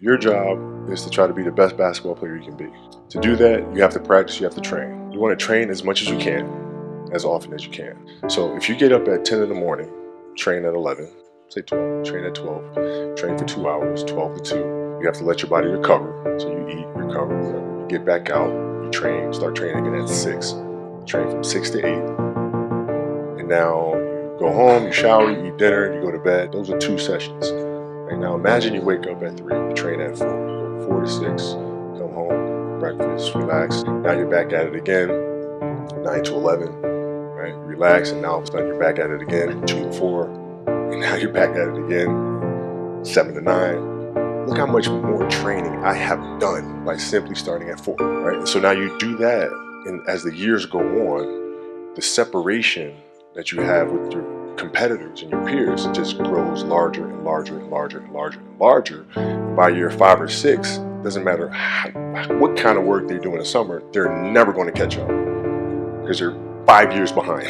Your job is to try to be the best basketball player you can be. To do that, you have to practice, you have to train. You want to train as much as you can, as often as you can. So if you get up at 10 in the morning, train at 11, say 12, train at 12, train for 2 hours, 12 to 2. You have to let your body recover. So you eat, recover, whatever. You get back out, you train, start training again at 6. Train from 6 to 8. And now you go home, you shower, you eat dinner, you go to bed. Those are 2 sessions. Right now, imagine you wake up at 3, you train at 4, you go 4 to 6, come home, breakfast, relax. Now you're back at it again, 9 to 11, right? Relax, and now all of a sudden you're back at it again, 2 to 4, and now you're back at it again, 7 to 9. Look how much more training I have done by simply starting at 4, right? And so now you do that, and as the years go on, the separation that you have with your competitors and your peers, it just grows larger and larger and larger and larger and larger. And by year 5 or 6, doesn't matter what kind of work they do in the summer, they're never going to catch up because they're 5 years behind.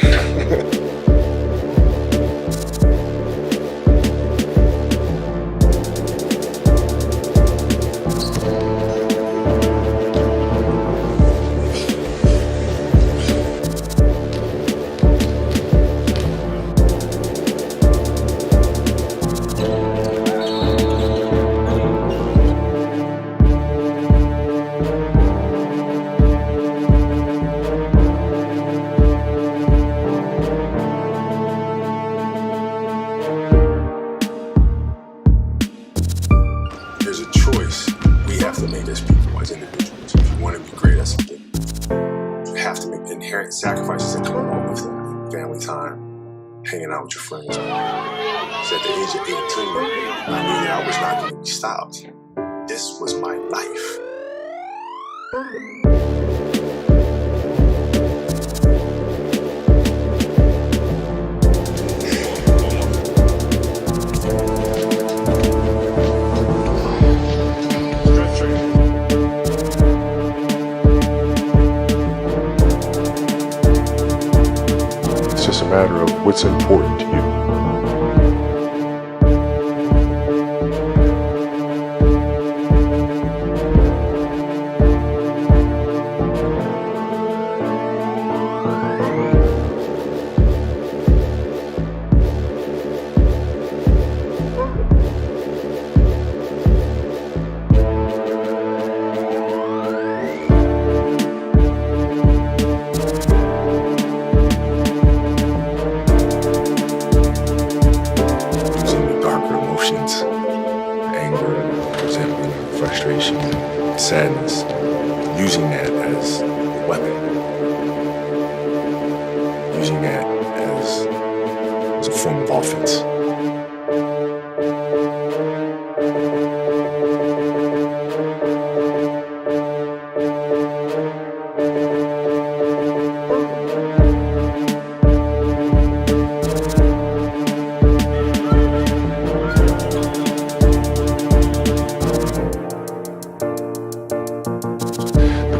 There's a choice we have to make as people, as individuals. If you want to be great at something, you have to make inherent sacrifices that come along with it. Family time, hanging out with your friends. So at the age of 18, I knew that I was not going to be stopped. This was my life. It's just a matter of what's important to you. Anger, resentment, frustration, sadness, using that as a weapon, using that as a form of offense.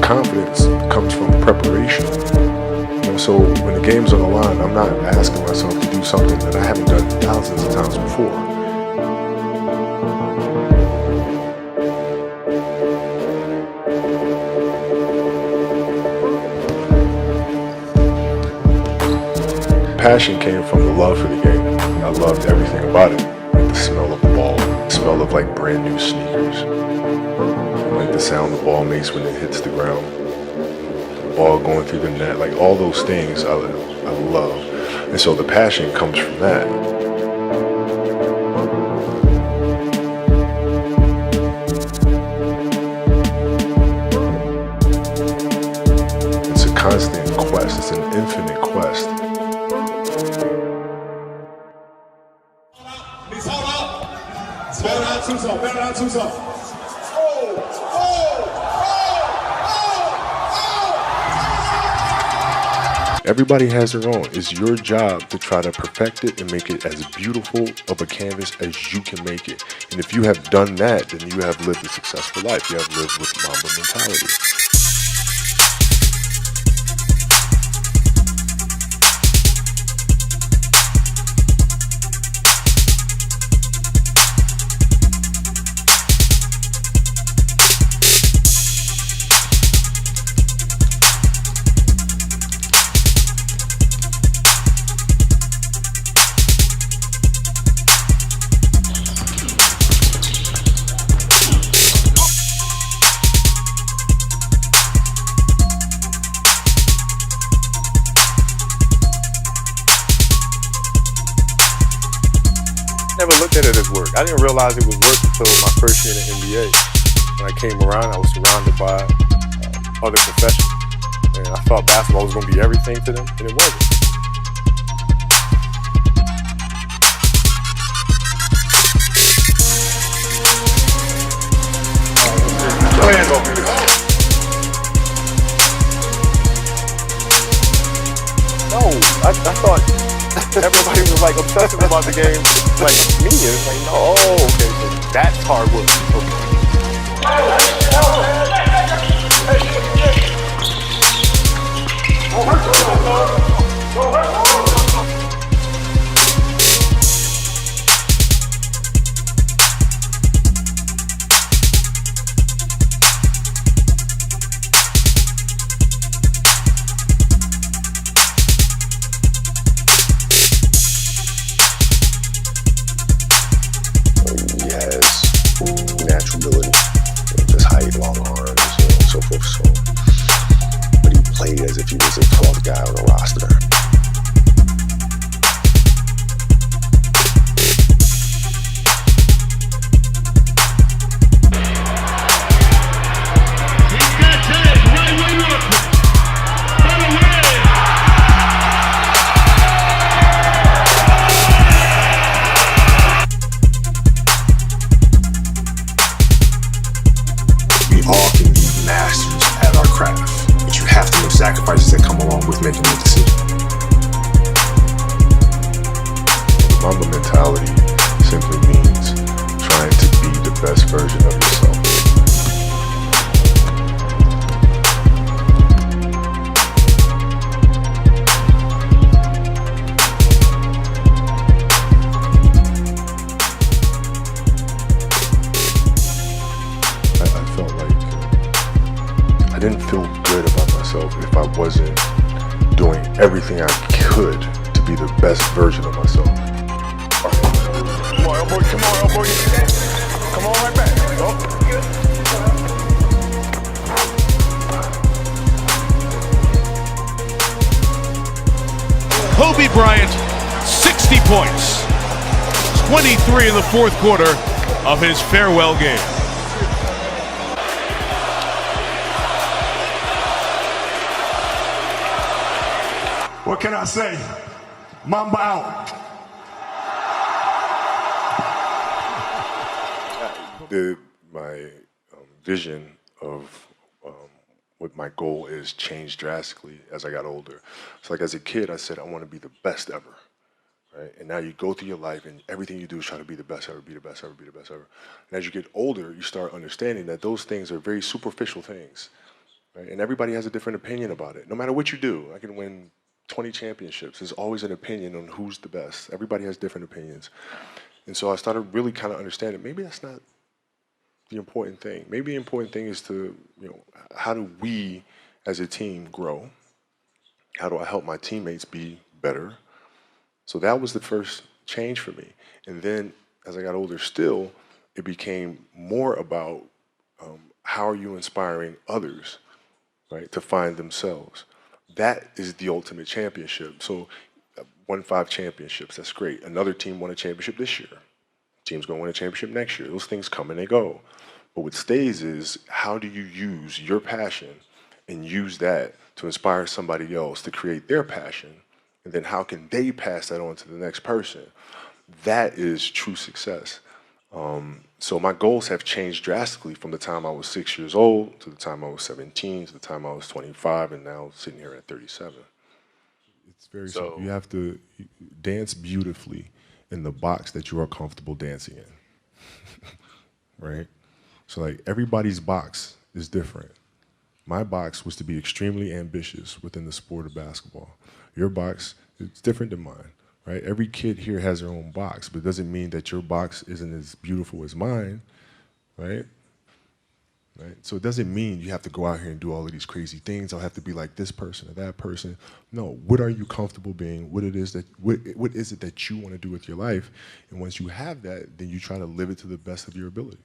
Confidence comes from preparation. So when the game's on the line, I'm not asking myself to do something that I haven't done thousands of times before. Passion came from the love for the game. I loved everything about it. Like the smell of the ball, the smell of like brand new sneakers. Like the sound the ball makes when it hits the ground, the ball going through the net, like all those things I love. And so the passion comes from that. It's a constant quest, it's an infinite quest. Everybody has their own. It's your job to try to perfect it and make it as beautiful of a canvas as you can make it. And if you have done that, then you have lived a successful life. You have lived with Mamba mentality. work. I didn't realize it was work until my first year in the NBA. When I came around, I was surrounded by other professionals. And I thought basketball was going to be everything to them, and it wasn't. Go ahead, go do this. No, I thought everybody was like obsessive about the game, like me. It's like, no, okay, so that's hard work. Natural ability, just height, long arms, so forth. So, but he played as if he was a 12th guy on the roster. He's got time, right wing up. By the way. We all can be masters at our craft, but you have to make sacrifices that come along with making a decision. Mamba mentality simply means trying to be the best version of yourself. I felt like I didn't feel good about myself if I wasn't doing everything I could to be the best version of myself. Come on, elbow, come on, elbow. Come on right back. Kobe Bryant, 60 points. 23 in the fourth quarter of his farewell game. What can I say? Mamba out. My vision of what my goal is changed drastically as I got older. So like as a kid, I said, I want to be the best ever, right? And now you go through your life and everything you do is try to be the best ever, be the best ever, be the best ever. And as you get older, you start understanding that those things are very superficial things, right? And everybody has a different opinion about it. No matter what you do, I can win 20 championships. There's always an opinion on who's the best. Everybody has different opinions. And so I started really kind of understanding maybe that's not the important thing. Maybe the important thing is to, how do we as a team grow? How do I help my teammates be better? So that was the first change for me. And then as I got older still, it became more about how are you inspiring others, right, to find themselves. That is the ultimate championship. So won 5 championships, that's great. Another team won a championship this year. Team's gonna win a championship next year. Those things come and they go. But what stays is how do you use your passion and use that to inspire somebody else to create their passion? And then how can they pass that on to the next person? That is true success. So my goals have changed drastically from the time I was 6 years old to the time I was 17 to the time I was 25 and now sitting here at 37. It's very simple. You have to dance beautifully in the box that you are comfortable dancing in, right? So like everybody's box is different. My box was to be extremely ambitious within the sport of basketball. Your box is different than mine, right? Every kid here has their own box, but it doesn't mean that your box isn't as beautiful as mine, right? Right? So it doesn't mean you have to go out here and do all of these crazy things. I'll have to be like this person or that person. No, what are you comfortable being? What is it that you want to do with your life? And once you have that, then you try to live it to the best of your ability.